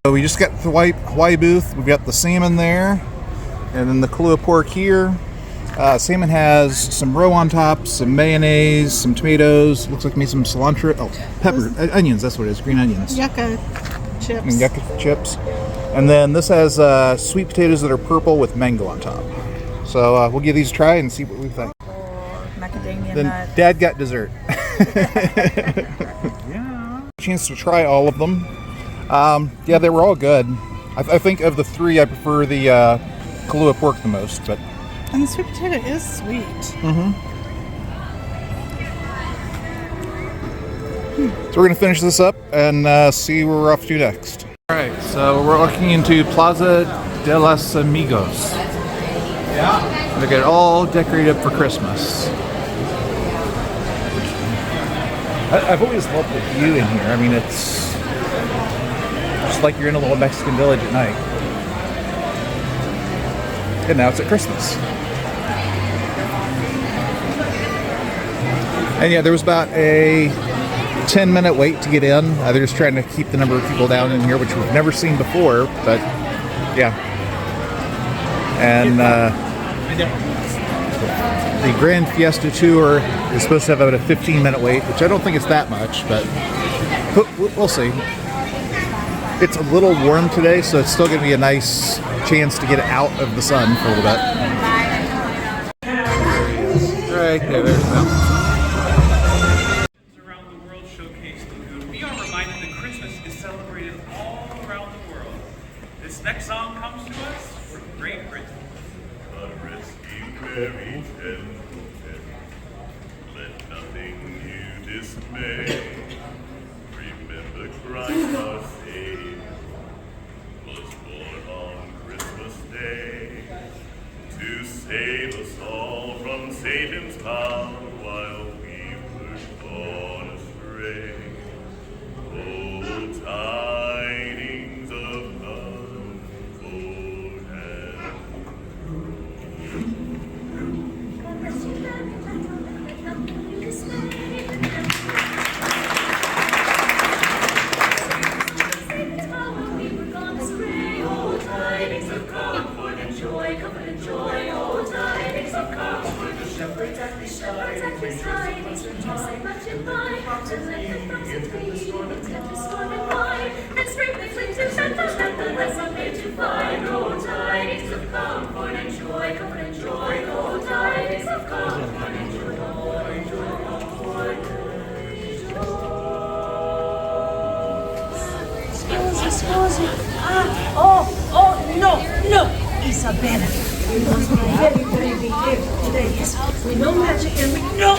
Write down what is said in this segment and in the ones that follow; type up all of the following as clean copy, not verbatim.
So we just got the Hawaii booth. We've got the salmon there, and then the Kahlua pork here. Salmon has some roe on top, some mayonnaise, some tomatoes. Looks like maybe some cilantro. Oh, pepper, onions. That's what it is. Green onions. Yucca chips. And yucca chips. And then this has sweet potatoes that are purple with mango on top. So we'll give these a try and see what we think. Or macadamia Then nuts. Dad got dessert. Yeah. Chance to try all of them. Yeah, they were all good. I think of the three, I prefer the Kahlua pork the most, but. And the sweet potato is sweet. Mm-hmm. So we're going to finish this up and see where we're off to next. All right, so we're walking into Plaza de los Amigos. Yeah. They get all decorated for Christmas. I've always loved the view in here. I mean, it's just like you're in a little Mexican village at night. And now it's at Christmas. And yeah, there was about a 10-minute wait to get in. They're just trying to keep the number of people down in here, which we've never seen before, but yeah. And the Grand Fiesta Tour is supposed to have about a 15-minute wait, which I don't think it's that much, but we'll see. It's a little warm today, so it's still going to be a nice chance to get out of the sun for a little bit. Right there, there's them. Around the world showcase Lagoon, we are reminded that Christmas is celebrated all around the world. This next song comes to us from Great Britain. Unresting Mary, let nothing you dismay. Remember Christ our Savior was born on Christmas Day to save us all from Satan's power while we were gone astray. Oh, tidings of unfold and Scusi. No, Isabella. We must be very, very careful today. Yes, we know magic and no.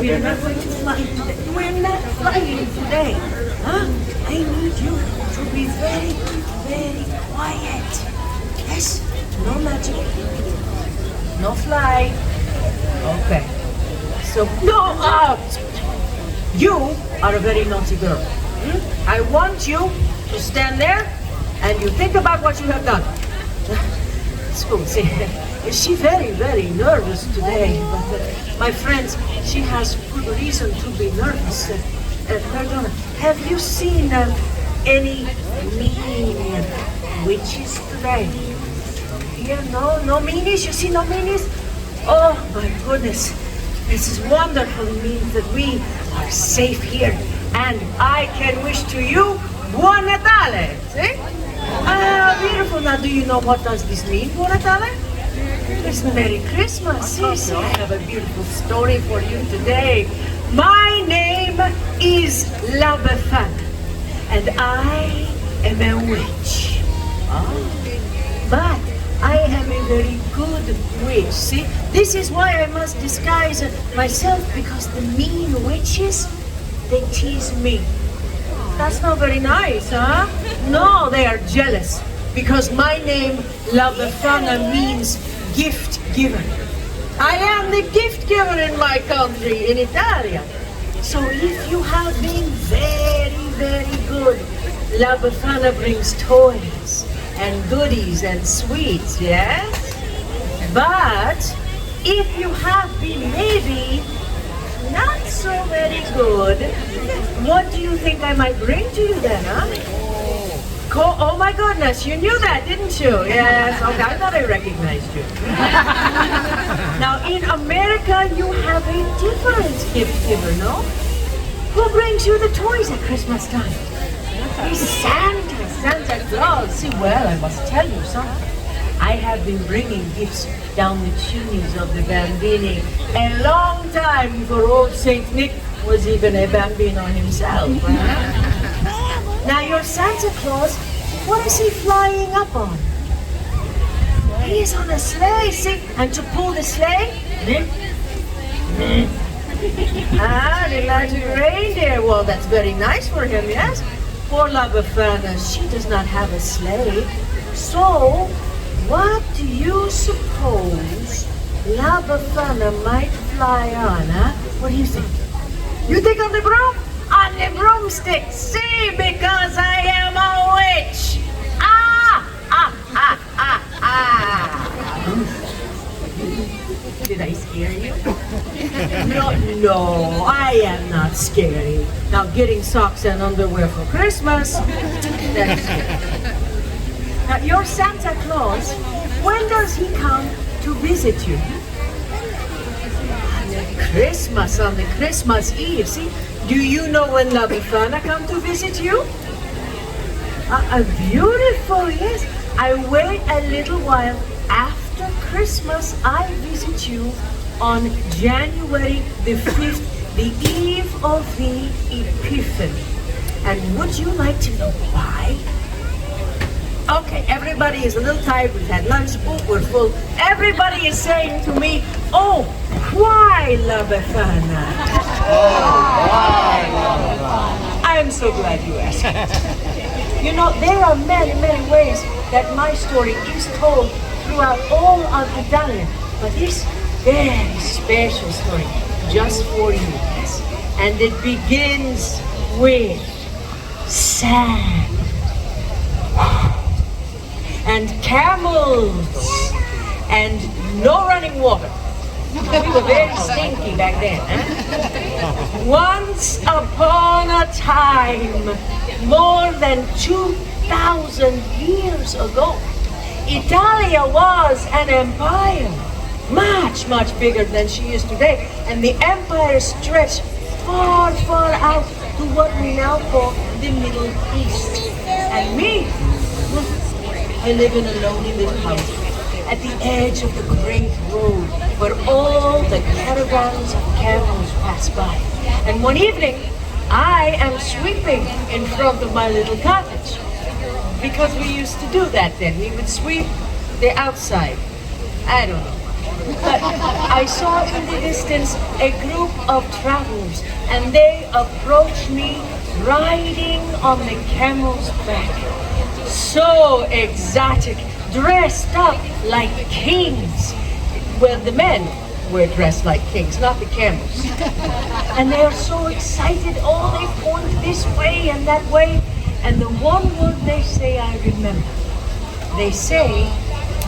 We are not going to fly today. We're not flying today. Huh? I need you to be very, very quiet. Yes, no magic. No fly. Okay. So, no, you are a very naughty girl. I want you to stand there and you think about what you have done. Scusi, she's very, very nervous today, but my friends, she has good reason to be nervous. Perdona, have you seen any mean witches today? Yeah, no meanies? You see no meanies? Oh my goodness, this is wonderful. It means that we are safe here. And I can wish to you Buon Natale. See? Beautiful. Now, do you know what does this mean, Buon Natale? It's Merry Christmas. Yes, I have a beautiful story for you today. My name is La Befana, and I am a witch. But I am a very good witch. See? This is why I must disguise myself, because the mean witches, they tease me. That's not very nice, huh? No, they are jealous, because my name, La Befana, means gift giver. I am the gift giver in my country, in Italia. So if you have been very, very good, La Befana brings toys and goodies and sweets, yes? But if you have been maybe not so very good, what do you think I might bring to you then, huh? Oh my goodness, you knew that, didn't you? Yes, okay, I thought I recognized you. Now, in America, you have a different gift giver, no? Who brings you the toys at Christmas time? It's Santa Claus. See, well, I must tell you something. I have been bringing gifts down the chimneys of the Bambini a long time before old Saint Nick was even a Bambino himself. Now, your Santa Claus, what is he flying up on? He is on a sleigh, see? And to pull the sleigh, the magic reindeer. Well, that's very nice for him, yes? Poor La Befana, she does not have a sleigh. So, what do you suppose La Befana might fly on, huh? What do you think? You think on the broom? On the broomstick. See, because I am a witch. Did I scare you? No, I am not scary. Now, getting socks and underwear for Christmas, that's scary. Now, your Santa Claus, when does he come to visit you? On the Christmas Eve, see? Do you know when La Befana come to visit you? Beautiful, yes. I wait a little while after Christmas. I visit you on January the 5th, the eve of the Epiphany. And would you like to know why? Okay, everybody is a little tired. We've had lunch, we're full. Everybody is saying to me, oh, why La Befana? I am so glad you asked. You know, there are many, many ways that my story is told throughout all of Italia. But this very special story, just for you, yes? And it begins with sand. And camels. And no running water. We were very stinky back then, huh? Once upon a time, more than 2,000 years ago, Italia was an empire, much, much bigger than she is today. And the empire stretched far, far out to what we now call the Middle East. And me, I live in a lonely little house at the edge of the great road where all the caravans of camels pass by. And one evening, I am sweeping in front of my little cottage. Because we used to do that then. We would sweep the outside. I don't know. But I saw in the distance a group of travelers, and they approached me riding on the camel's back. So exotic, dressed up like kings. Well, the men were dressed like kings, not the camels. And they are so excited. Oh, they point this way and that way. And the one word they say I remember. They say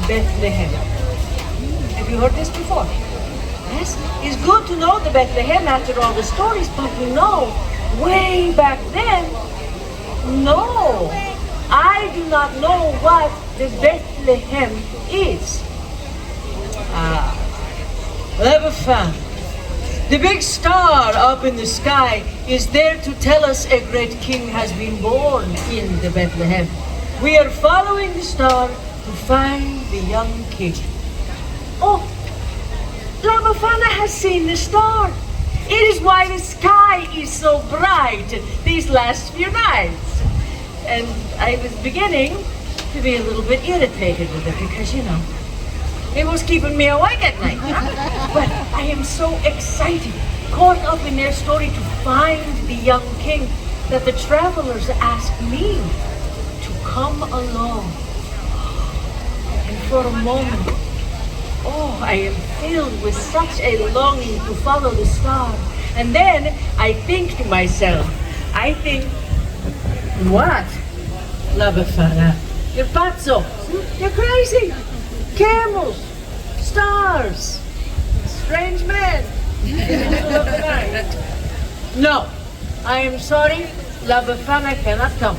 Bethlehem. Have you heard this before? Yes? It's good to know the Bethlehem after all the stories, but you know, way back then, no. I do not know what the Bethlehem is. Never found. The big star up in the sky is there to tell us a great king has been born in the Bethlehem. We are following the star to find the young king. Oh, La Befana has seen the star. It is why the sky is so bright these last few nights. And I was beginning to be a little bit irritated with it because, you know, it was keeping me awake at night. But I am so excited, caught up in their story to find the young king, that the travelers asked me to come along. And for a moment, oh, I am filled with such a longing to follow the star. And then I think to myself, what? La Befana, you're pazzo. You're crazy. Camels, stars, strange men in the middle of the night. No, I am sorry, La Befana cannot come.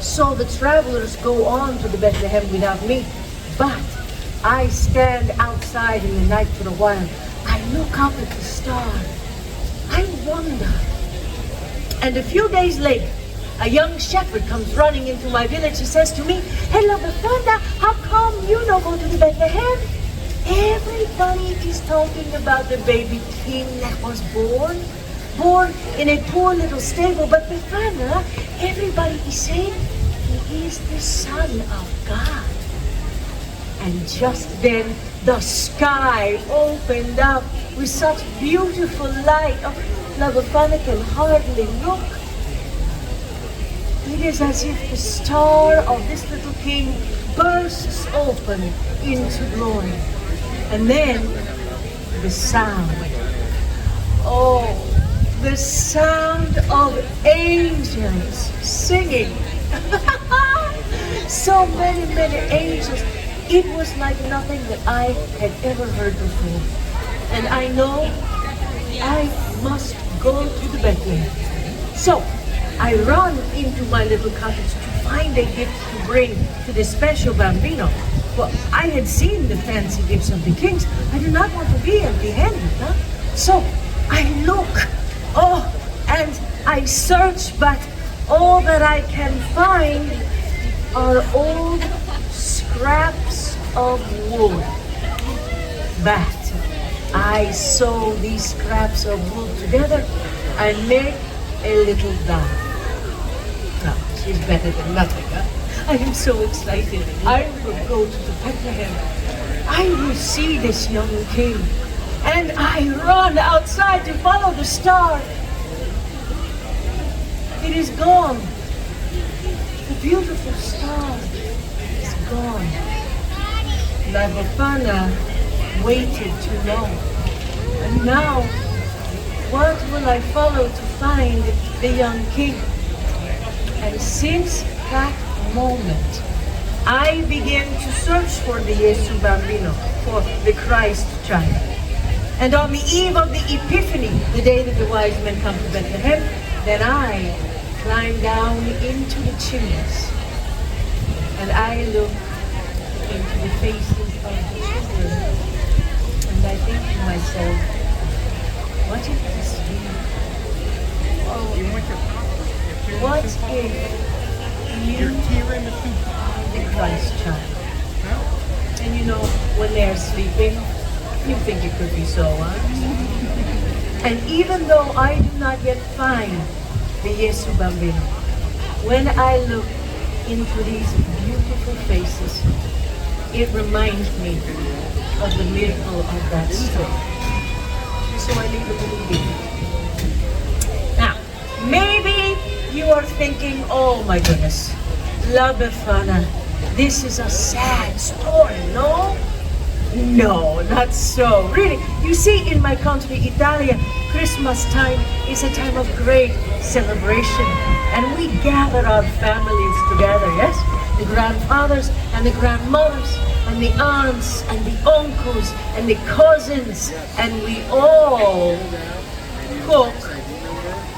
So the travelers go on to the Bethlehem without me. But I stand outside in the night for a while. I look up at the star. I wonder. And a few days later, a young shepherd comes running into my village. He says to me, "Hello, Bethlehem, how come you no go to the Bethlehem? Everybody is talking about the baby king that was born in a poor little stable. But Bethlehem, everybody is saying he is the Son of God." And just then, the sky opened up with such beautiful light. Oh, La Befana can hardly look. It is as if the star of this little king bursts open into glory. And then the sound. Oh, the sound of angels singing. So many, many angels. It was like nothing that I had ever heard before. And I know I must go to the Bethlehem. So I run into my little cottage to find a gift to bring to the special bambino. Well, I had seen the fancy gifts of the kings. I do not want to be empty-handed, huh? So I look, and I search, but all that I can find are old scraps of wood. But I sew these scraps of wood together and make a little doll. Now, she's better than nothing, huh? I am so excited. I will go to the Bethlehem. I will see this young king. And I run outside to follow the star. It is gone. The beautiful star is gone. La Befana waited too long. And now, what will I follow to find the young king? And since that moment, I began to search for the Yesu Bambino, for the Christ child. And on the eve of the Epiphany, the day that the wise men come to Bethlehem, then I climb down into the chimneys and I look into the faces of the children and I think to myself, what if this be? What if the Christ child? And you know, when they're sleeping, you think it could be so, huh? And even though I do not yet find the Yesu Bambino, when I look into these beautiful faces, it reminds me of the miracle of that story. So I leave a little gift. Now, maybe you are thinking, oh my goodness, La Befana, this is a sad story, no? No, not so. Really, you see, in my country, Italia, Christmas time is a time of great celebration. And we gather our families together, yes? The grandfathers and the grandmothers and the aunts and the uncles and the cousins. And we all cook.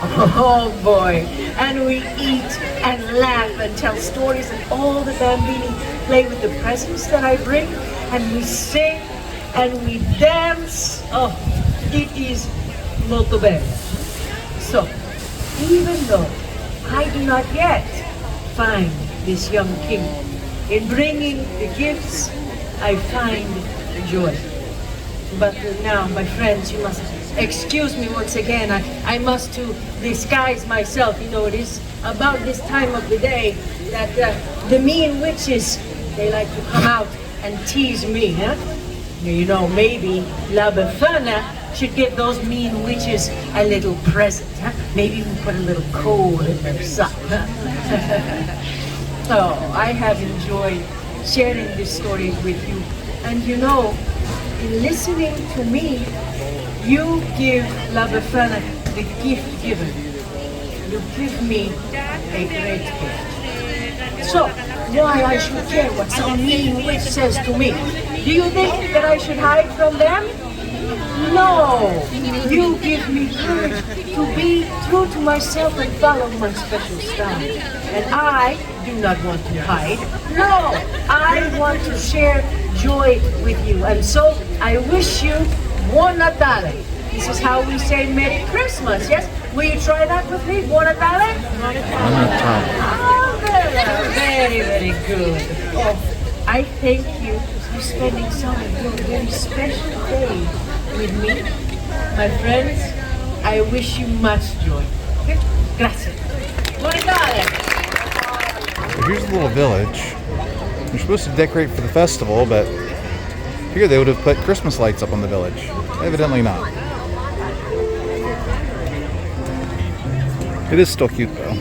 Oh boy. And we eat and laugh and tell stories, and all the bambini play with the presents that I bring, and we sing and we dance. Oh, it is molto bene. So, even though I do not yet find this young king, in bringing the gifts, I find joy. But now, my friends, you must excuse me once again. I must to disguise myself. You know, it is about this time of the day that the mean witches, they like to come out and tease me, huh? You know, maybe La Befana should give those mean witches a little present, huh? Maybe we put a little coal in their sock, huh? So, I have enjoyed sharing this story with you. And you know, in listening to me, you give La Befana the gift giver. You give me a great gift. So, why I should care what some mean witch says to me? Do you think that I should hide from them? No! You give me courage to be true to myself and follow my special style. And I do not want to hide. No! I want to share joy with you. And so I wish you Buon Natale. This is how we say Merry Christmas, yes? Will you try that with me? Buon Natale? Oh, very, very good. Oh, I thank you for spending some of your very special day with me. My friends, I wish you much joy. Okay? Grazie. Buon Natale. So here's the little village. They're supposed to decorate for the festival, but here they would have put Christmas lights up on the village. Evidently not. It is still cute though.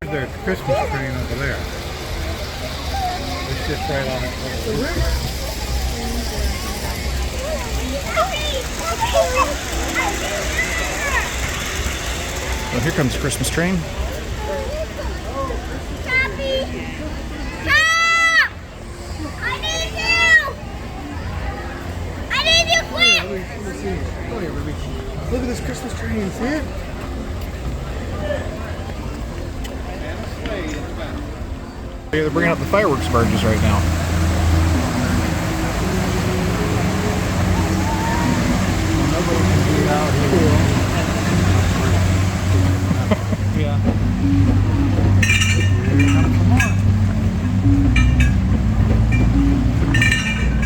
There's a Christmas tree over there. It's just right on it. Well, here comes the Christmas train. Look at this Christmas tree, see it? They're bringing out the fireworks barges right now.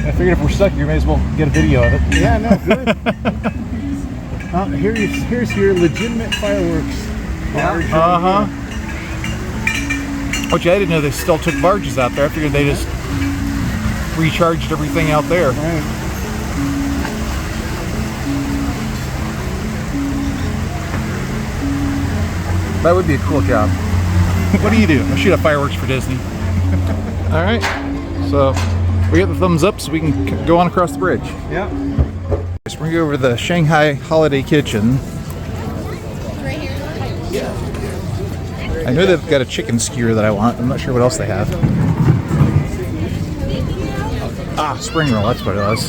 I figured if we're stuck here, may as well get a video of it. Yeah, no, good. Here's your legitimate fireworks. Barge over here. Which I didn't know they still took barges out there. I figured they just recharged everything out there. Right. That would be a cool job. What do you do? I shoot up fireworks for Disney. All right, so we got the thumbs up so we can go on across the bridge. Yeah. So we're gonna go over to the Shanghai Holiday Kitchen. I know they've got a chicken skewer that I want. I'm not sure what else they have. Ah, spring roll, that's what it was.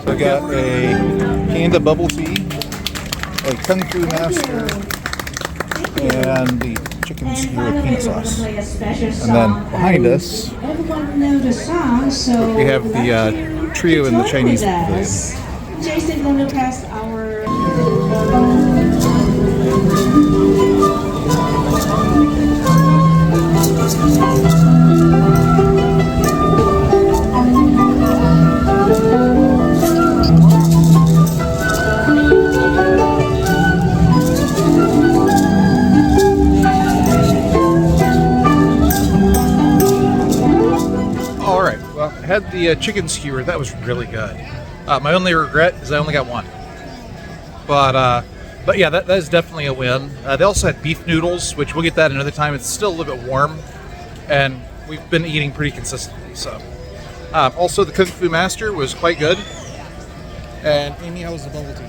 So I got a panda bubble tea, a kung fu master, and the chicken skewer with peanut sauce. And then behind us, we have the trio in the Chinese pavilion. Jason going to pass our All right, well, I had the chicken skewer. That was really good. My only regret is I only got one. But yeah, that is definitely a win. They also had beef noodles, which we'll get that another time. It's still a little bit warm, and we've been eating pretty consistently. So, also the Kung Fu Master was quite good. And Amy, how was the bubble tea?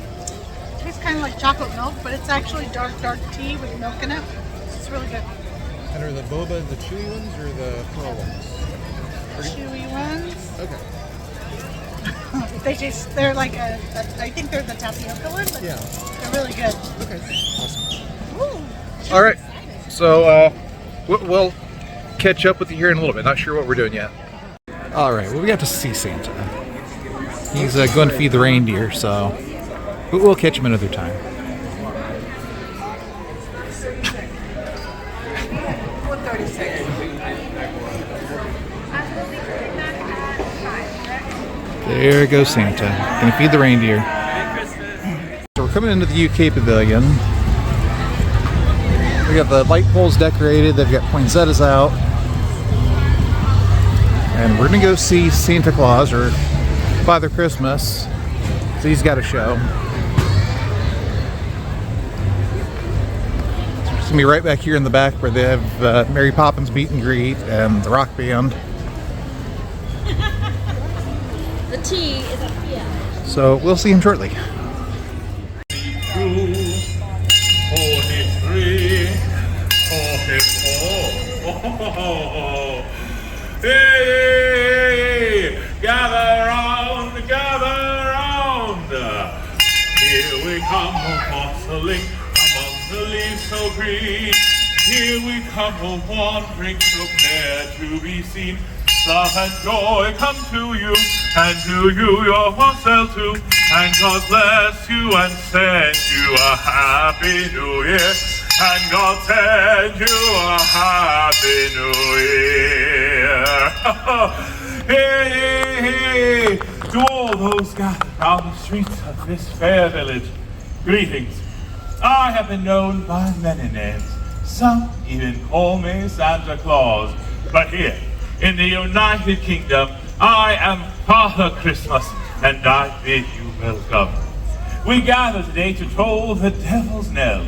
Tastes kind of like chocolate milk, but it's actually dark tea with milk in it. It's really good. And are the boba the chewy ones or the pearl ones? Chewy ones. Okay. They're like I think they're the tapioca one, but Yeah. they're really good. Okay. Awesome. Ooh. All right, so we'll catch up with you here in a little bit. Not sure what we're doing yet. All right, well, we got to see Santa. He's going to feed the reindeer, so we'll catch him another time. There goes Santa. Gonna feed the reindeer. So we're coming into the UK pavilion. We got the light poles decorated. They've got poinsettias out. And we're gonna go see Santa Claus, or Father Christmas. So he's got a show. So it's gonna be right back here in the back where they have Mary Poppins meet and greet and the rock band. the tea is up here. So we'll see him shortly. 43, 44. Hey! rustling among the leaves so green. Here we come, a wandering, so glad to be seen. Love and joy come to you, and to you your wassail too. And God bless you and send you a happy new year. And God send you a happy new year. Hey, hey, hey, to all those gathered round the streets of this fair village, greetings. I have been known by many names. Some even call me Santa Claus. But here, in the United Kingdom, I am Father Christmas, and I bid you welcome. We gather today to toll the devil's knell,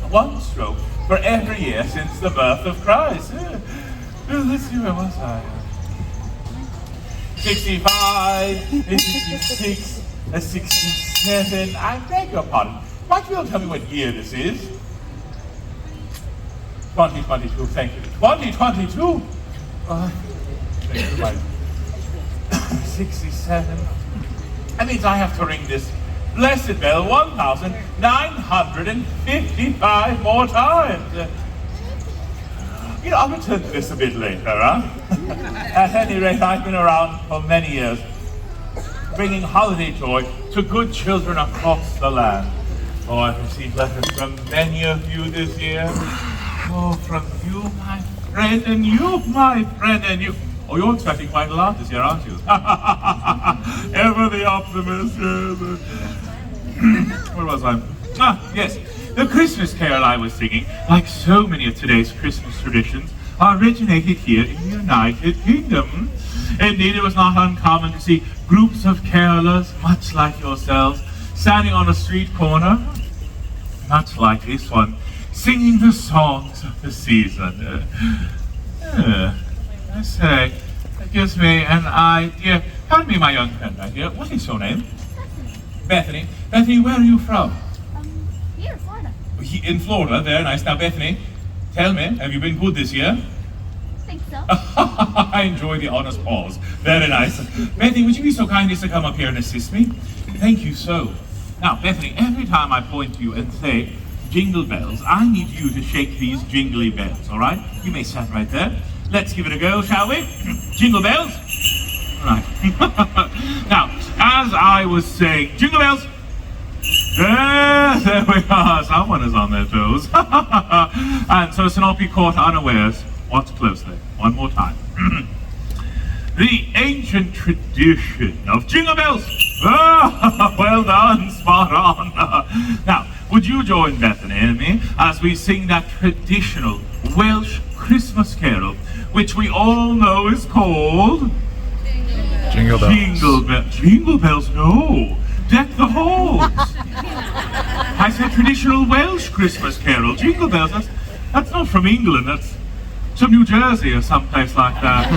one stroke for every year since the birth of Christ. Let's see, where was I? 65, 66, 67, I beg your pardon. Might you all tell me what year this is? 2022, thank you. 2022? Thank you, Mike. 67. That means I have to ring this blessed bell 1,955 more times. You know, I'll return to this a bit later, huh? At any rate, I've been around for many years, bringing holiday joy to good children across the land. Oh, I've received letters from many of you this year. Oh, from you, my friend, and you, my friend, and you. Oh, you're expecting quite a lot this year, aren't you? Ever the optimist, yes. Where was I? Ah, yes. The Christmas carol I was singing, like so many of today's Christmas traditions, originated here in the United Kingdom. Indeed, it was not uncommon to see groups of carolers, much like yourselves, standing on a street corner, much like this one, singing the songs of the season. I say, that gives me an idea. Pardon me, my young friend right here. What is your name? Bethany. Bethany, where are you from? Here, Florida. In Florida, very nice. Now, Bethany, tell me, have you been good this year? Think so. I enjoy the honest pause. Very nice. Bethany, would you be so kind as to come up here and assist me? Thank you so. Now, Bethany, every time I point to you and say, jingle bells, I need you to shake these jingly bells, all right? You may stand right there. Let's give it a go, shall we? Jingle bells. Right. Now, as I was saying, jingle bells. There we are. Someone is on their toes. And so as to not be caught unawares, watch closely. One more time. The ancient tradition of jingle bells. Well done, spot on. Now, would you join Bethany and me as we sing that traditional Welsh Christmas carol, which we all know is called Jingle bells. Jingle bells, no. Deck the halls. I said traditional Welsh Christmas carol. Jingle bells, that's not from England, that's from New Jersey or someplace like that.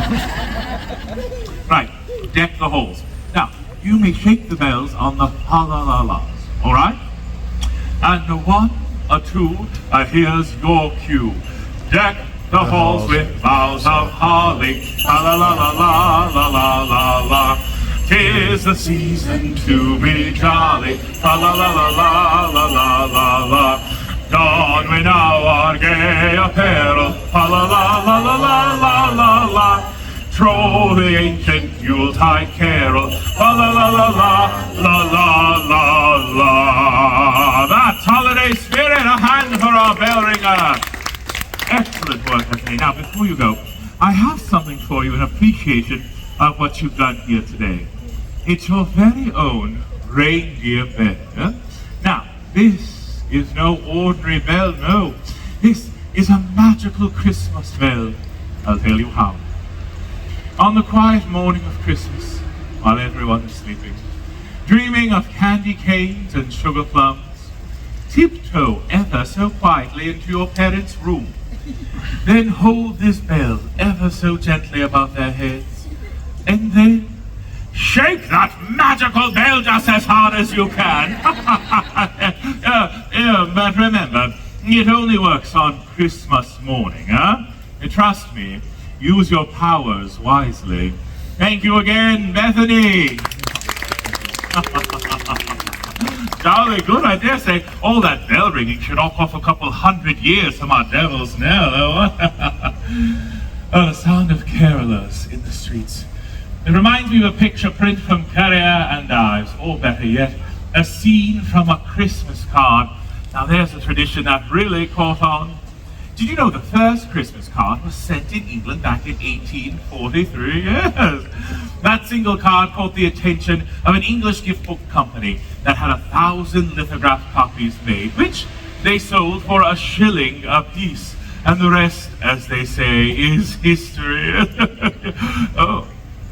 Right, deck the halls. Now, you may shake the bells on the ha-la-la-las, all right? And a one, a two, here's your cue. Deck the halls with boughs of holly, la-la-la-la-la-la-la-la-la. 'Tis the season to be jolly, la-la-la-la-la-la-la-la-la. Don we now our gay apparel, la-la-la-la-la-la-la-la. Troll the ancient Yuletide carol, la-la-la-la-la-la-la-la. That's holiday spirit, a hand for our bell ringer. Excellent work, Bethany. Now, before you go, I have something for you in appreciation of what you've done here today. It's your very own reindeer bell. Now, this is no ordinary bell, no. This is a magical Christmas bell. I'll tell you how. On the quiet morning of Christmas, while everyone is sleeping, dreaming of candy canes and sugar plums, tiptoe ever so quietly into your parents' room. Then hold this bell ever so gently above their heads, and then shake that magical bell just as hard as you can. But remember, it only works on Christmas morning, huh? Trust me, use your powers wisely. Thank you again, Bethany. jolly good, I dare say. All that bell ringing should knock off a couple 100 years from our devil's knell, though. Oh, the sound of carolers in the streets. It reminds me of a picture print from Carrier and Ives, or better yet, a scene from a Christmas card. Now there's a tradition that really caught on. Did you know the first Christmas card was sent in England back in 1843? Yes. That single card caught the attention of an English gift book company that had 1,000 lithograph copies made, which they sold for a shilling a piece. And the rest, as they say, is history. Oh,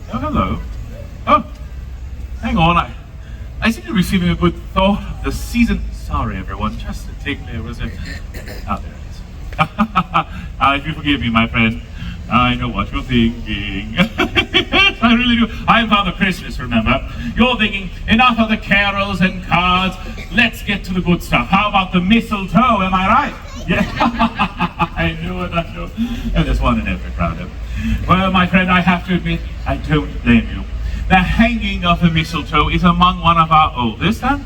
hello. Oh, hang on. I seem to be receiving a good thought of the season. Sorry, everyone, just a tick there, was it? Oh, there it is. If you forgive me, my friend, I know what you're thinking. Yes, I really do. I'm Father Christmas, remember? You're thinking, enough of the carols and cards. Let's get to the good stuff. How about the mistletoe, am I right? Yeah, I knew it, I knew it. And there's one in every crowd. Well, my friend, I have to admit, I don't blame you. The hanging of the mistletoe is among one of our oldest, and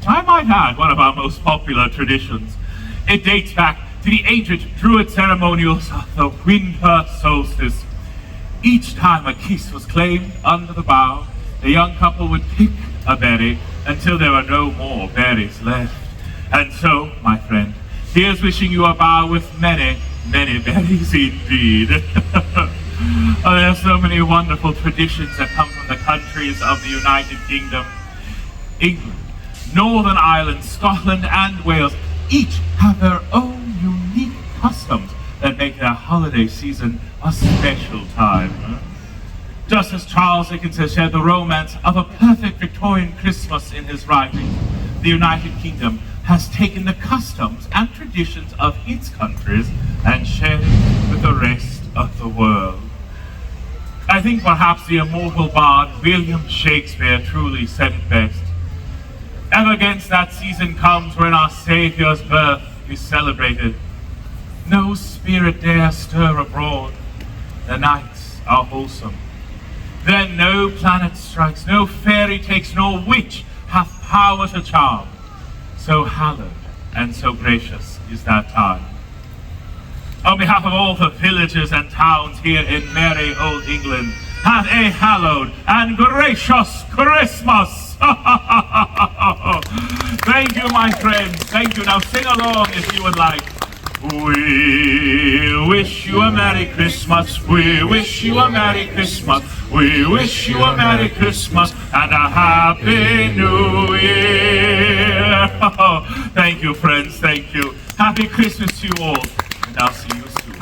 I might add, one of our most popular traditions. It dates back to the ancient Druid ceremonials of the winter solstice. Each time a kiss was claimed under the bough, the young couple would pick a berry until there were no more berries left. And so, my friend, here's wishing you a bough with many, many berries indeed. Oh, there are so many wonderful traditions that come from the countries of the United Kingdom. England, Northern Ireland, Scotland, and Wales each have their own unique customs that make their holiday season a special time. Just as Charles Dickens has shared the romance of a perfect Victorian Christmas in his writings, the United Kingdom has taken the customs and traditions of its countries and shared it with the rest of the world. I think perhaps the immortal bard William Shakespeare truly said it best. Ever against that season comes when our Saviour's birth is celebrated. No spirit dare stir abroad, the nights are wholesome. Then no planet strikes, no fairy takes, no witch hath power to charm. So hallowed and so gracious is that time. On behalf of all the villages and towns here in merry old England, have a hallowed and gracious Christmas! Thank you, my friends. Thank you. Now sing along if you would like. We wish you a Merry Christmas. We wish you a Merry Christmas. We wish you a Merry Christmas and a Happy New Year. Thank you, friends. Thank you. Happy Christmas to you all. And I'll see you soon.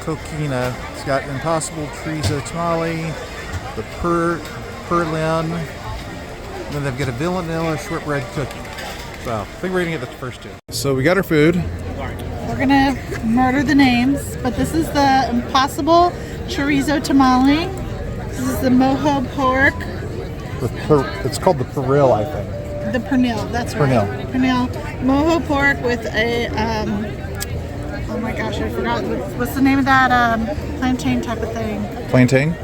Coquina. It's got Impossible Chorizo Tamale, the Perlin, and then they've got a vanilla shortbread cookie. So I think we're gonna get the first two. So we got our food. We're gonna murder the names, but this is the Impossible Chorizo Tamale. This is the mojo pork. It's called the Peril, I think. The pernil, that's right. Pernil. Mojo pork with a Oh my gosh, I forgot. What's the name of that plantain type of thing? Plantain?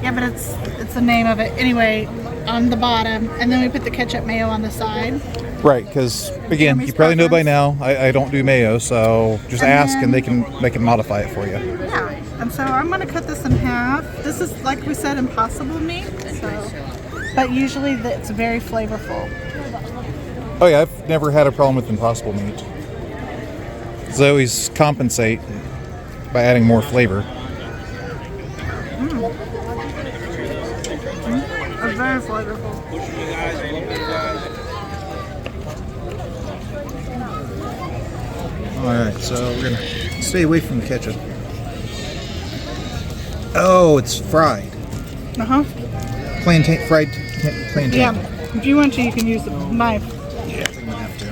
Yeah, but it's the name of it. Anyway, on the bottom, and then we put the ketchup mayo on the side. Right, because again, Jeremy's you probably know by preference. now, I don't do mayo, so just And ask and then- they can modify it for you. Yeah, and so I'm gonna cut this in half. This is, like we said, impossible meat, so, but usually it's very flavorful. Oh yeah, I've never had a problem with impossible meat. They always compensate by adding more flavor. It's very flavorful. Alright, so we're gonna stay away from the ketchup. Oh, it's fried. Uh-huh. Plantain, fried plantain. Yeah, if you want to, you can use a knife. Yeah, I think I'm gonna have to.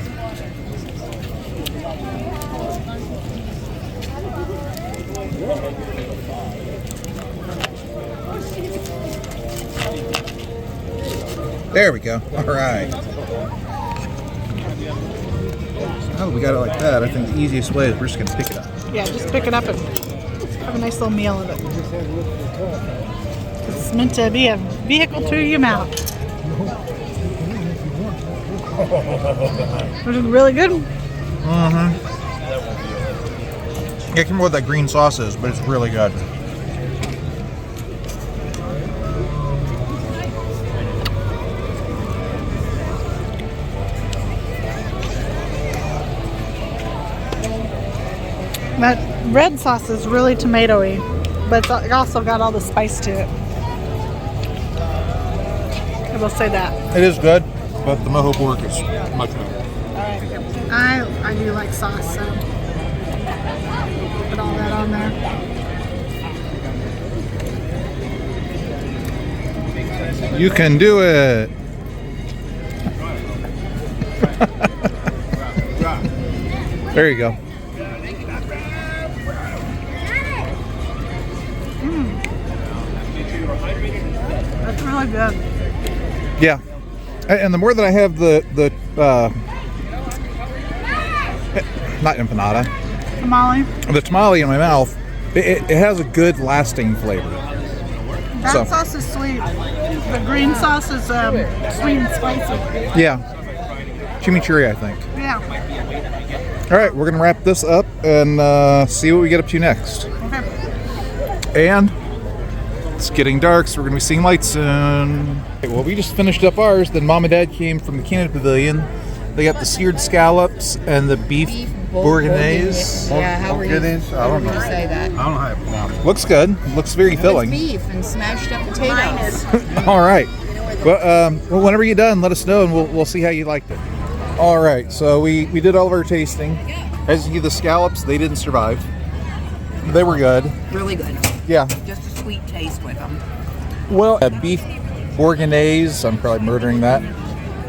There we go. Alright. Oh, we got it like that. I think the easiest way is we're just gonna pick it up. Yeah, just pick it up and have a nice little meal of it. It's meant to be a vehicle to your mouth. Which is really good. I can't remember what that green sauce is, but it's really good. That red sauce is really tomatoey, but it's also got all the spice to it. I will say that. It is good, but the mojo pork is much better. I do like sauce, so put all that on there. You can do it. There you go. That's really good. Yeah, and the more that I have the not empanada, Tamale. the tamale in my mouth, it has a good lasting flavor. That So- sauce is sweet. The green sauce is sweet and spicy. Yeah, chimichurri, I think. Yeah. All right, we're gonna wrap this up and see what we get up to next. Okay. And it's getting dark, so we're gonna be seeing lights soon. Okay, well, we just finished up ours. Then Mom and Dad came from the Canada Pavilion. They got the seared scallops and the beef bourguignon. Yeah, how are you? I don't You know. say that. I don't know how to pronounce it. Looks good. Looks very filling. It's beef and smashed up potatoes. All right. Well, whenever you're done, let us know, and we'll see how you liked it. All right. So we did all of our tasting. As you see, the scallops, they didn't survive. They were good. Really good. Yeah. Just a sweet taste with them. Well, beef bourguignon, I'm probably murdering that.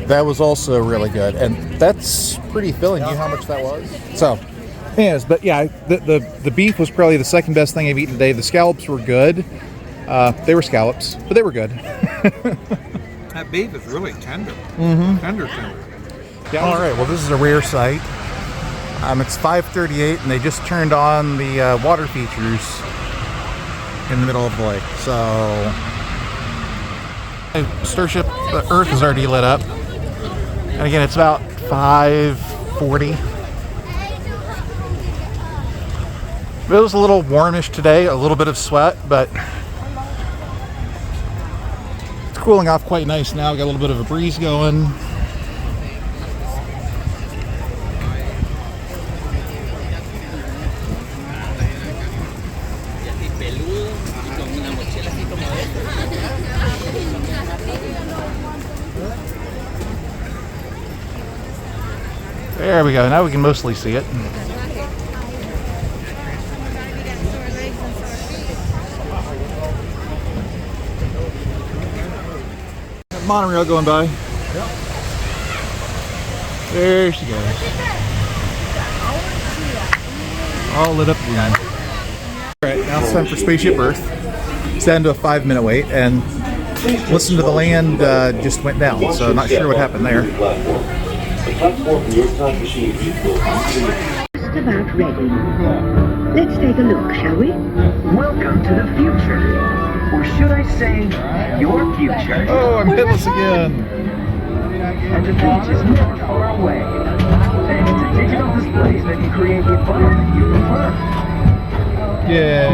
That was also really good, and that's pretty filling. You know how much that was? So, anyways, but yeah, the beef was probably the second best thing I've eaten today. The scallops were good. They were scallops, but they were good. That beef is really tender. Tender. Yeah. All right. Well, this is a rare sight. It's 5:38, and they just turned on the water features in the middle of the lake. So, Starship Earth is already lit up. And again, it's about 5:40. It was a little warmish today, a little bit of sweat, but it's cooling off quite nice now. Got a little bit of a breeze going. There we go. Now we can mostly see it. Monorail going by. Yep. There she goes. All lit up again. Alright, now it's time for Spaceship Earth. It's down to a 5-minute wait, and listen to the land just went down, so not sure what happened there. just about ready. Let's take a look, shall we? Welcome to the future. Or should I say, your future. Oh, I'm hitless again. And the beach is never far away. Thanks to digital displays that can create the environment you prefer. Yay.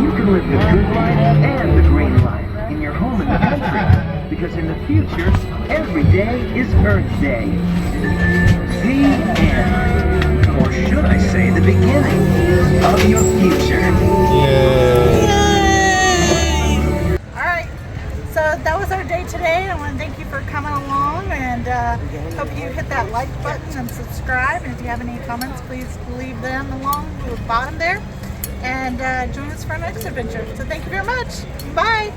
You can live the good life and the green life in your home in the country. Because in the future, every day is Earth Day. The end. Or should I say the beginning of your future. Alright, so that was our day today. I want to thank you for coming along, and hope you hit that like button and subscribe. And if you have any comments, please leave them along the bottom there. And join us for our next adventure. So thank you very much. Bye.